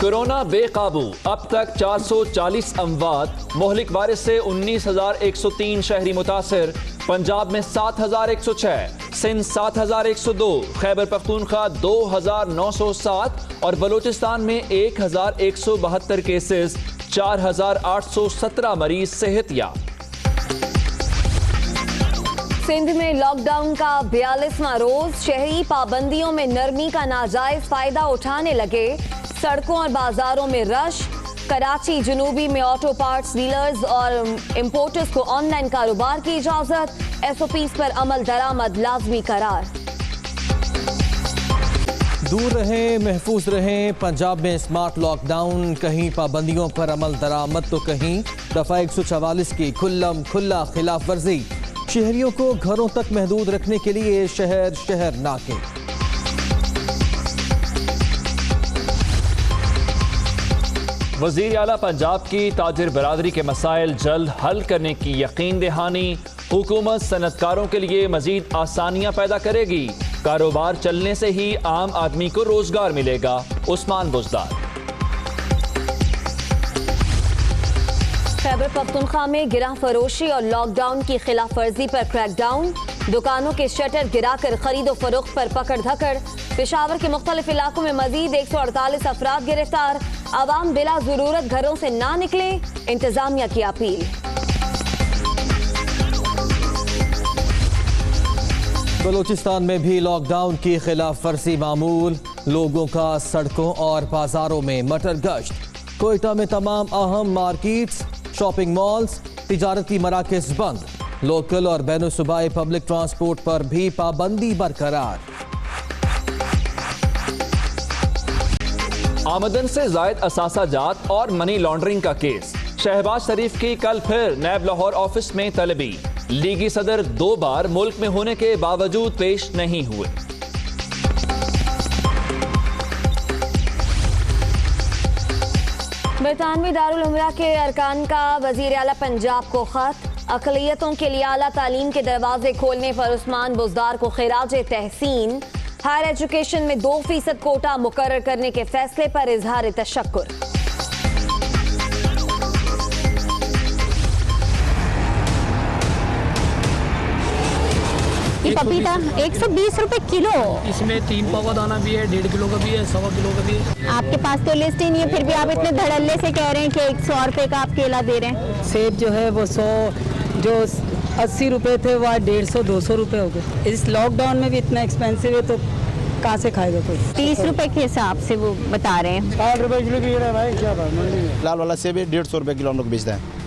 Corona बेकाबू, अब तक 440 अमवात। मोहलिक वायरस से 19,103 शहरी मुतासिर। पंजाब में 7,106, सिंध 7,102, खैबर पख्तूनख्वा 2,907 और बलूचिस्तान में 1,172 केसेस, 4,817 मरीज सेहतियाब। सिंध में लॉकडाउन का 42वां रोज, शहरी पाबंदियों में नरमी का नाजायज फायदा उठाने लगे। सड़कों और बाजारों में रश। कराची जुनूबी में ऑटो पार्ट्स डीलर्स और इंपोर्टर्स को ऑनलाइन कारोबार की इजाजत। SOPs पर अमल दरामद लाजमी करार। दूर रहें, महफूज रहें। पंजाब में स्मार्ट लॉकडाउन, कहीं पाबंदियों पर अमल दरामद तो कहीं दफा 144 की खुल्लम खुल्ला खिलाफ वर्जी। शहरियों को घरों तक महदूद रखने के लिए शहर शहर नाके। वज़ीर आला पंजाब की ताजिर बरादरी के मसाइल जल्द हल करने की यकीन दहानी। हुकूमत सनतकारों के लिए मजीद आसानियां पैदा करेगी। कारोबार चलने से ही आम आदमी को रोजगार मिलेगा। उस्मान बुजदार। खैबर पख्तूनख्वा में गिरह फरोशी और लॉकडाउन की खिलाफ वर्जी पर क्रैकडाउन। दुकानों के शटर गिराकर खरीदो फरोख्त पर पकड़ धकड़। पेशावर के मुख्तलिफ इलाकों में मजीद 148 अफराद गिरफ्तार। आवाम बिला जरूरत घरों से ना निकले, इंतजामिया की अपील। बलूचिस्तान में भी लॉकडाउन की खिलाफ वर्जी मामूल। लोगों का सड़कों और बाजारों में मटर गश्त। कोयटा में तमाम अहम मार्केट्स, शॉपिंग मॉल्स, तिजारती मराकज़ बंद। लोकल और बैनुल सूबाई पब्लिक ट्रांसपोर्ट पर भी पाबंदी बरकरार। आमदन से जायद असासाजात और मनी लॉन्ड्रिंग का केस। शहबाज शरीफ की कल फिर नैब लाहौर ऑफिस में तलबी। लीगी सदर 2 बार मुल्क में होने के बावजूद पेश नहीं हुए। बरतानवी दारुल उमरा के अरकान का वजीर आला पंजाब को खत। अक़लियतों के लिए आला तालीम के दरवाजे खोलने पर उस्मान बुजदार को खिराज तहसीन। हायर एजुकेशन में 2% कोटा मुकर्रर करने के फैसले पर इजहार तशक्कुर। ये पपीता 120 रुपए किलो। इसमें 3 पाव का दाना भी है, 1.5 किलो का भी है, 1.25 किलो का भी है। आपके पास तो लिस्ट ही नहीं है, फिर भी आप इतने धड़ल्ले से कह रहे हैं कि 100 रुपए का आप केला दे रहे हैं। सेब जो है वो 100, जो 80 रुपए थे वह 150-200 रुपए हो गए। इस लॉकडाउन में भी इतना एक्सपेंसिव है तो कहाँ से खाएगा कोई। 30 रुपए के हिसाब से वो बता रहे हैं। 60 रुपए किलो भी है भाई, क्या बात है। लाल वाला सेब 150 रुपए किलो हम लोग बेचते हैं।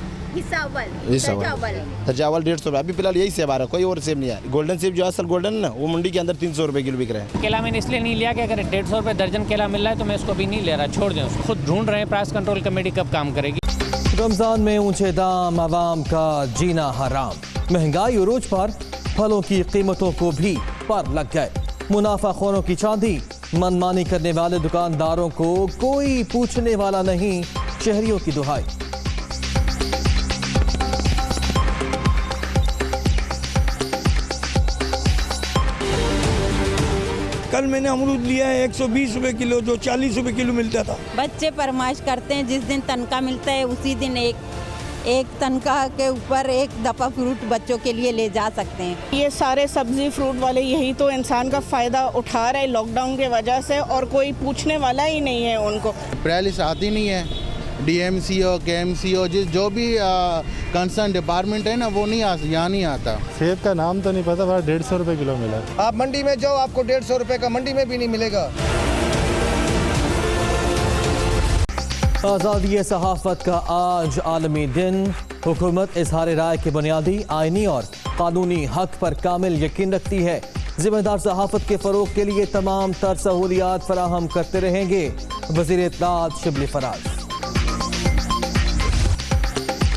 चावल 150 रुपए। अभी फिलहाल यही सेब आ रहा है, कोई और सेब नहीं है। गोल्डन सेब जो असल गोल्डन ना, वो मंडी के अंदर 300 रुपए किलो बिक रहे हैं। केला मैंने इसलिए नहीं लिया कि अगर 150 रुपए दर्जन केला मिल रहा है तो मैं इसको भी नहीं ले रहा, छोड़ दें उसको। खुद ढूंढ रहे हैं प्राइस कंट्रोल कमेटी कब काम करेगी। रमजान में ऊंचे दाम, आवाम का जीना हराम। महंगाई उरूज पर, फलों की कीमतों को भी पर लग गए। मुनाफाखोरों की चांदी। मनमानी करने वाले दुकानदारों को कोई पूछने वाला नहीं। शहरियों की दुहाई। कल मैंने अमरूद लिया है 120 रुपए किलो, जो 40 रुपए किलो मिलता था। बच्चे फरमाइश करते हैं, जिस दिन तनख्वाह मिलता है उसी दिन एक तनख्वाह के ऊपर एक दफ़ा फ्रूट बच्चों के लिए ले जा सकते हैं। ये सारे सब्जी फ्रूट वाले यही तो इंसान का फ़ायदा उठा रहे लॉकडाउन के वजह से, और कोई पूछने वाला ही नहीं है उनको। प्राइस आती नहीं है। DMC हो, KMC हो, जो भी कंसर्न डिपार्टमेंट है ना, वो नहीं यहाँ नहीं आता। सेब का नाम तो नहीं पता, 150 रुपए किलो मिला। आप मंडी में जाओ, आपको 150 रुपए का मंडी में भी नहीं मिलेगा। आज़ादी सहाफ़त का आज आलमी दिन। हुकूमत इजहार राय के बुनियादी आइनी और कानूनी हक पर कामिल यकीन रखती है। जिम्मेदार सहाफ़त के फ़रोग़ के लिए तमाम तर सहूलियात फराहम करते रहेंगे। वज़ीर इत्तलात शिबली फराज।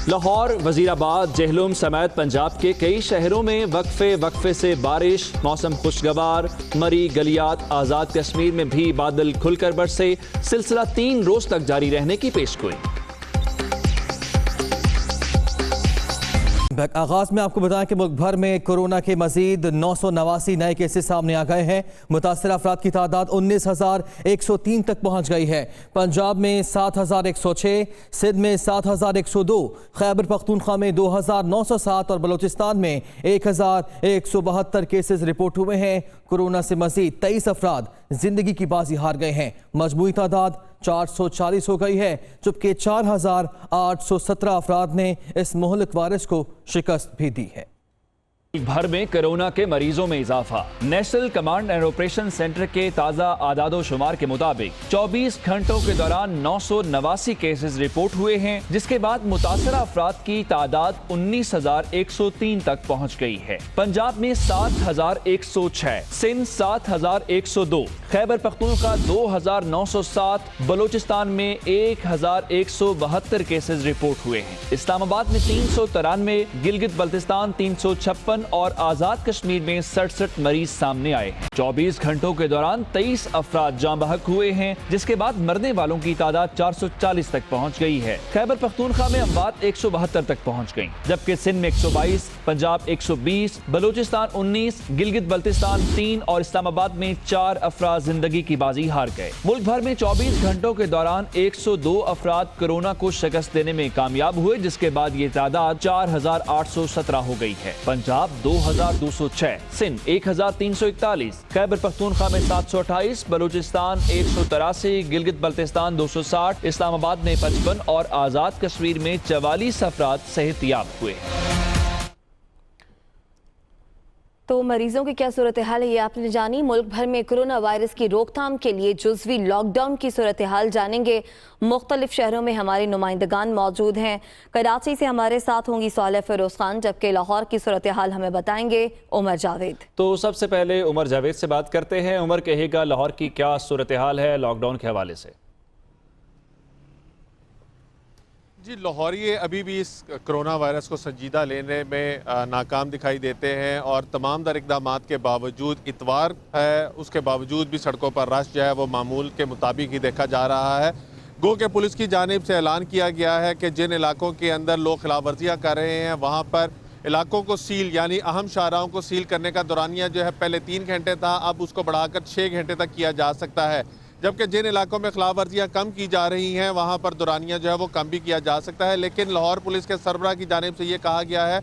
लाहौर, वजीराबाद, जहलुम समेत पंजाब के कई शहरों में वक्फे से बारिश। मौसम खुशगवार। मरी, गलियात, आज़ाद कश्मीर में भी बादल खुलकर बरसे। सिलसिला 3 रोज तक जारी रहने की पेशगोई। आगाज में आपको बताएं कि मुल्क भर में कोरोना के मजीद 989 नए केसेस सामने आ गए हैं। मुतासर अफराद की तादाद 19,103 तक पहुंच गई है। पंजाब में 7,106, सिंध में 7,102, खैबर पख्तूनख्वा में 2,907 और बलूचिस्तान में 1,172 केसेस रिपोर्ट हुए हैं। कोरोना से मजीद 23 अफराद जिंदगी की बाजी हार गए हैं। मजमूई तादाद 440 हो गई है, जबकि 4,817 अफराद ने इस मुहलिक वायरस को शिकस्त भी दी है। भर में कोरोना के मरीजों में इजाफा। National command and operation centre के ताज़ा आदादो शुमार के मुताबिक 24 घंटों के दौरान 989 केसेस रिपोर्ट हुए हैं, जिसके बाद मुतासरा अफराद की तादाद 19,103 तक पहुंच गई है। पंजाब में 7,106, सिंध 7,102, खैबर पख्तूनख्वा 2,907, बलूचिस्तान में 1,172 केसेस रिपोर्ट हुए हैं। इस्लामाबाद में 393, गिलगित बल्तिस्तान 356 और आजाद कश्मीर में 67 मरीज सामने आए हैं। 24 घंटों के दौरान 23 अफराद जाँ बहक हुए हैं, जिसके बाद मरने वालों की तादाद 440 तक पहुंच गई है। खैबर पख्तूनख्वा में अमवात 172 तक पहुंच गई, जबकि सिंध में 122, पंजाब 120, बलूचिस्तान 19, गिलगित बल्तिस्तान 3 और इस्लामाबाद में 4 अफराद जिंदगी की बाजी हार गए। मुल्क भर में 24 घंटों के दौरान 102 अफराद कोरोना को शिकस्त देने में कामयाब हुए, जिसके बाद ये तादाद 4,817 हो गई है। पंजाब 2,206, सिंध 1,341, खैबर पख्तूनख्वा में 728, बलूचिस्तान 183, गिलगित बल्तिस्तान 260, इस्लामाबाद में 55 और आजाद कश्मीर में 44 अफराद सेहतयाब हुए। तो मरीजों की क्या सूरत हाल है, ये आपने जानी। मुल्क भर में कोरोना वायरस की रोकथाम के लिए जुज़वी लॉकडाउन की सूरत हाल जानेंगे। मुख्तलिफ शहरों में हमारे नुमाइंदगान मौजूद हैं। कराची से हमारे साथ होंगी सालेह फिरोज खान, जबकि लाहौर की सूरत हाल हमें बताएंगे उमर जावेद। तो सबसे पहले उमर जावेद से बात करते हैं। उमर, कहेगा लाहौर की क्या सूरत हाल है लॉकडाउन के हवाले से? जी, लाहौरी अभी भी इस कोरोना वायरस को संजीदा लेने में नाकाम दिखाई देते हैं और तमाम दर इक़दामात के बावजूद, इतवार है उसके बावजूद भी सड़कों पर रश जो है वो मामूल के मुताबिक ही देखा जा रहा है। गो के पुलिस की जानिब से ऐलान किया गया है कि जिन इलाकों के अंदर लोग खिलाफ वर्जियाँ कर रहे हैं वहाँ पर इलाकों को सील यानी अहम शाहराहों को सील करने का दौरानिया जो है पहले 3 घंटे था, अब उसको बढ़ाकर 6 घंटे तक किया जा सकता है। जबकि जिन इलाकों में खिलाफ वर्जियाँ कम की जा रही हैं वहाँ पर दौरानिया जो है वो कम भी किया जा सकता है। लेकिन लाहौर पुलिस के सरबराह की जानिब से ये कहा गया है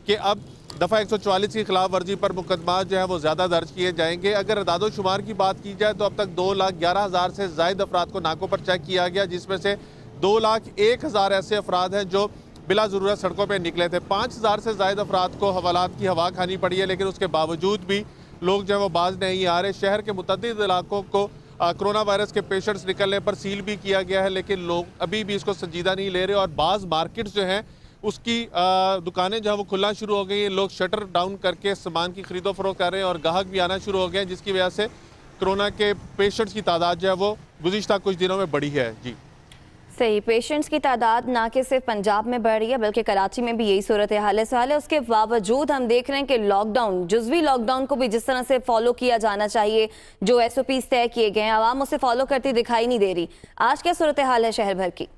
कि अब दफ़ा 144 की खिलाफ वर्जी पर मुकदमा जो है वो ज़्यादा दर्ज किए जाएंगे। अगर अदादो शुमार की बात की जाए तो अब तक 2,11,000 से ज़ायद अफराद को नाकों पर चेक किया गया, जिसमें से 2,01,000 ऐसे अफराद हैं जो बिला ज़रूरत सड़कों पर निकले थे। 5,000 से ज़ायद अफराद को हवालात की हवा खानी पड़ी है, लेकिन उसके बावजूद भी लोग जो है वो बाज नहीं आ रहे। शहर के मुतअद्दिद इलाकों को कोरोना वायरस के पेशेंट्स निकलने पर सील भी किया गया है, लेकिन लोग अभी भी इसको संजीदा नहीं ले रहे और बाज़ मार्केट्स जो हैं उसकी दुकानें जो है वो खुलना शुरू हो गई हैं। लोग शटर डाउन करके सामान की खरीदो फरोख्त कर रहे हैं और ग्राहक भी आना शुरू हो गए हैं, जिसकी वजह से कोरोना के पेशेंट्स की तादाद जो है वो गुज़िश्ता कुछ दिनों में बढ़ी है। जी सही, पेशेंट्स की तादाद ना कि सिर्फ पंजाब में बढ़ रही है बल्कि कराची में भी यही सूरत हाल है। उसके बावजूद हम देख रहे हैं कि लॉकडाउन, जुज़वी लॉकडाउन को भी जिस तरह से फॉलो किया जाना चाहिए, जो SOPs तय किए गए हैं, आवाम उसे फॉलो करती दिखाई नहीं दे रही। आज क्या सूरत हाल है शहर भर की?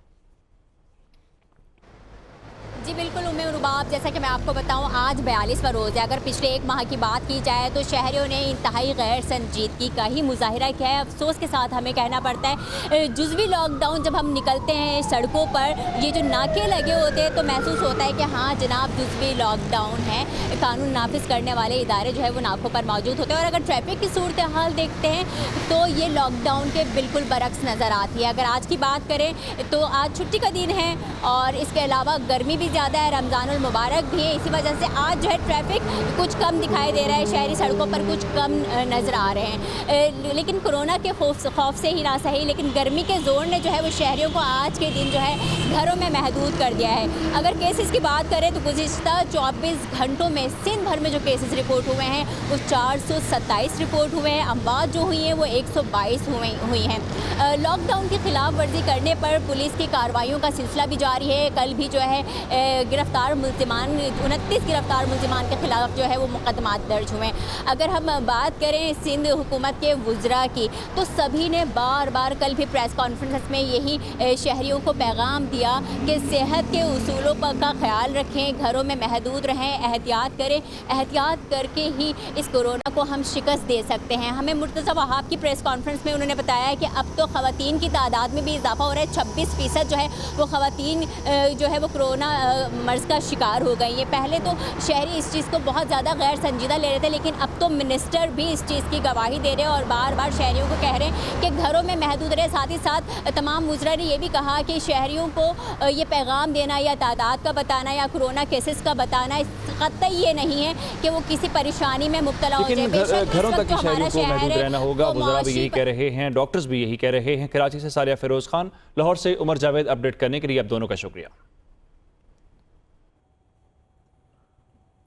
जी बिल्कुल उम्मे रुबाब, जैसा कि मैं आपको बताऊं आज 42वां रोज़ है। अगर पिछले 1 माह की बात की जाए तो शहरियों ने इंतहाई गैर संजीदगी का ही मुजाहिरा किया है। अफसोस के साथ हमें कहना पड़ता है, जुज़वी लॉकडाउन जब हम निकलते हैं सड़कों पर, ये जो नाके लगे होते हैं तो महसूस होता है कि हाँ जनाब जुज़वी लॉकडाउन है, कानून नाफिज करने वाले इदारे जो है वो नाकों पर मौजूद होते हैं। और अगर ट्रैफिक की सूरत हाल देखते हैं तो ये लॉकडाउन के बिल्कुल बरक्स नज़र आती है। अगर आज की बात करें तो आज छुट्टी का दिन है और इसके अलावा गर्मी भी ज़्यादा है, रमज़ानुल मुबारक भी है, इसी वजह से आज जो है ट्रैफिक कुछ कम दिखाई दे रहा है, शहरी सड़कों पर कुछ कम नज़र आ रहे हैं। लेकिन कोरोना के खौफ से ही ना सही, लेकिन गर्मी के जोर ने जो है वो शहरियों को आज के दिन जो है घरों में महदूद कर दिया है। अगर केसेस की बात करें तो गुज़िश्ता 24 घंटों में सिंध भर में जो केसेस रिपोर्ट हुए हैं वो 427 रिपोर्ट हुए हैं। अमवात जो हुई हैं वो 122 हुई हैं। लॉकडाउन की खिलाफ वर्जी करने पर पुलिस की कार्रवाइयों का सिलसिला भी जारी है। कल भी जो है गिरफ्तार मुल्जिमान 29 गिरफ्तार मुल्जिमान के खिलाफ जो है वो मुकदमात दर्ज हुए हैं। अगर हम बात करें सिंध हुकूमत के वुज़रा की, तो सभी ने बार बार कल भी प्रेस कॉन्फ्रेंस में यही शहरियों को पैगाम दिया कि सेहत के उसूलों का ख्याल रखें, घरों में महदूद रहें, एहतियात करें। एहतियात करके ही इस कोरोना को हम शिकस्त दे सकते हैं। हमें मुर्तज़ा वहाब की प्रेस कॉन्फ्रेंस में उन्होंने बताया है कि अब तो ख़वातीन की तादाद में भी इजाफा हो रहा है। 26% जो है वो ख़वातीन जो है वो कोरोना मर्ज़ का शिकार हो गई है। पहले तो शहरी इस चीज़ को बहुत ज़्यादा गैर संजीदा ले रहे थे, लेकिन अब तो मिनिस्टर भी इस चीज़ की गवाही दे रहे हैं और बार बार शहरियों को कह रहे हैं कि घरों में महदूद रहे। साथ ही साथ तमाम वुज़रा ने यह भी कहा कि शहरियों को ये पैगाम देना या तादाद का बताना या कोरोना केसेस का बताना कतई ये नहीं है कि वो किसी परेशानी में मुब्तला हो जाए। घरों तक की शहरियों को महदूद रहना होगा, वुज़रा भी यही कह रहे हैं, डॉक्टर्स भी यही कह रहे हैं। कराची से सालिया फिरोज खान, लाहौर से उमर जावेद अपडेट करने के लिए आप दोनों का शुक्रिया।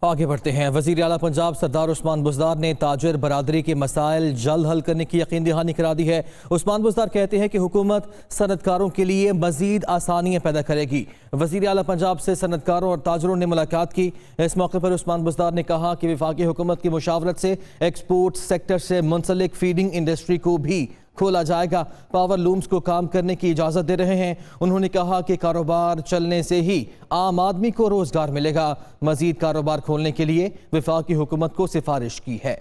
आगे बढ़ते हैं। वज़ीर आला पंजाब सरदार उस्मान बुज़दार ने ताजिर बरादरी के मसाइल जल्द हल करने की यकीन दहानी करा दी है। उस्मान बुज़दार कहते हैं कि हुकूमत सनतकारों के लिए मज़ीद आसानियाँ पैदा करेगी। वज़ीर आला पंजाब से सनतकारों और ताजरों ने मुलाकात की। इस मौके पर उस्मान बुज़दार ने कहा कि वफाकी हुकूमत की मुशावरत से एक्सपोर्ट सेक्टर से मुंसलिक फीडिंग इंडस्ट्री को भी खोला जाएगा। पावर लूम्स को काम करने की इजाज़त दे रहे हैं। उन्होंने कहा कि कारोबार चलने से ही आम आदमी को रोज़गार मिलेगा। मज़ीद कारोबार खोलने के लिए वफाकी हुकूमत को सिफारिश की है।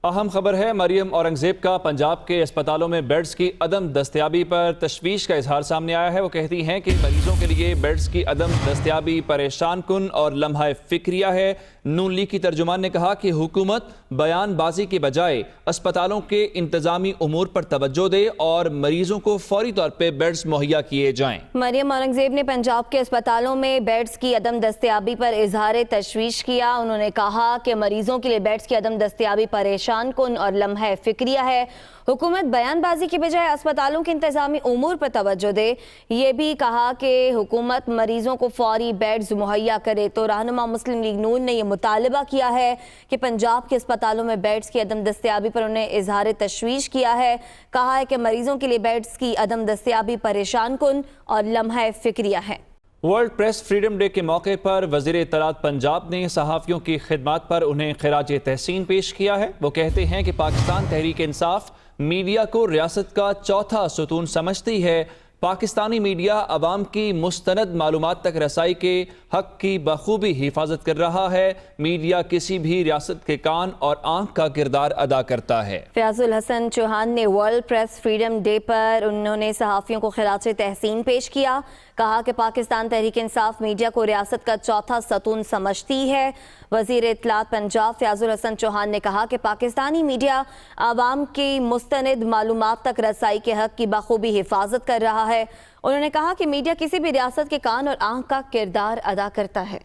अहम खबर है, मरियम औरंगजेब का पंजाब के अस्पतालों में बेड्स की अदम दस्तयाबी पर तशवीश का इजहार सामने आया है। वो कहती हैं कि मरीजों के लिए बेड्स की अदम दस्तयाबी परेशान कुन और लम्हा फिक्रिया है। नून लीग की तर्जुमान ने कहा कि हुकूमत बयानबाजी के बजाय अस्पतालों के इंतजामी उमूर पर तवज्जो दे और मरीजों को फौरी तौर पर बेड्स मुहैया किए जाएं। मरियम औरंगजेब ने पंजाब के अस्पतालों में बेड्स की अदम दस्तयाबी पर इजहार तशवीश किया। उन्होंने कहा कि मरीजों के लिए बेड्स की अदम दस्तयाबी परेशान कुन और लम्हा फिक्रिया है। हुकूमत बयानबाजी के बजाय अस्पतालों के इंतजामी उमूर पर तवज्जो दे। ये भी कहा कि हुकूमत मरीजों को फौरी बेड्स मुहैया करे। तो रहनुमा मुस्लिम लीग नून ने यह मुतालबा किया है कि पंजाब के अस्पतालों में बेड्स की अदम दस्तयाबी पर उन्हें इजहार तशवीश किया है। कहा है कि मरीजों के लिए बेड्स की अदम दस्तयाबी परेशान कुन और लम्हा फिक्रिया है। वर्ल्ड प्रेस फ्रीडम डे के मौके पर वज़ीर इत्तलात पंजाब ने सहाफ़ियों की खिदमत पर उन्हें खिराज तहसीन पेश किया है। वो कहते हैं कि पाकिस्तान तहरीक इंसाफ मीडिया को रियासत का चौथा सुतून समझती है। पाकिस्तानी मीडिया अवाम की मुस्तनद मालूमात तक रसाई के हक की बखूबी हिफाजत कर रहा है। मीडिया किसी भी रियासत के कान और आंख का किरदार अदा करता है। फयाजुल हसन चौहान ने वर्ल्ड प्रेस फ्रीडम डे पर उन्होंने सहाफ़ियों को खिराज तहसीन पेश किया। कहा कि पाकिस्तान तहरीक इंसाफ मीडिया को रियासत का चौथा सतून समझती है। वज़ीर इत्तलात पंजाब फयाजुल हसन चौहान ने कहा कि पाकिस्तानी मीडिया आवाम की मुस्तनद मालूमात तक रसाई के हक की बखूबी हिफाजत कर रहा है। उन्होंने कहा कि मीडिया किसी भी रियासत के कान और आंख का किरदार अदा करता है।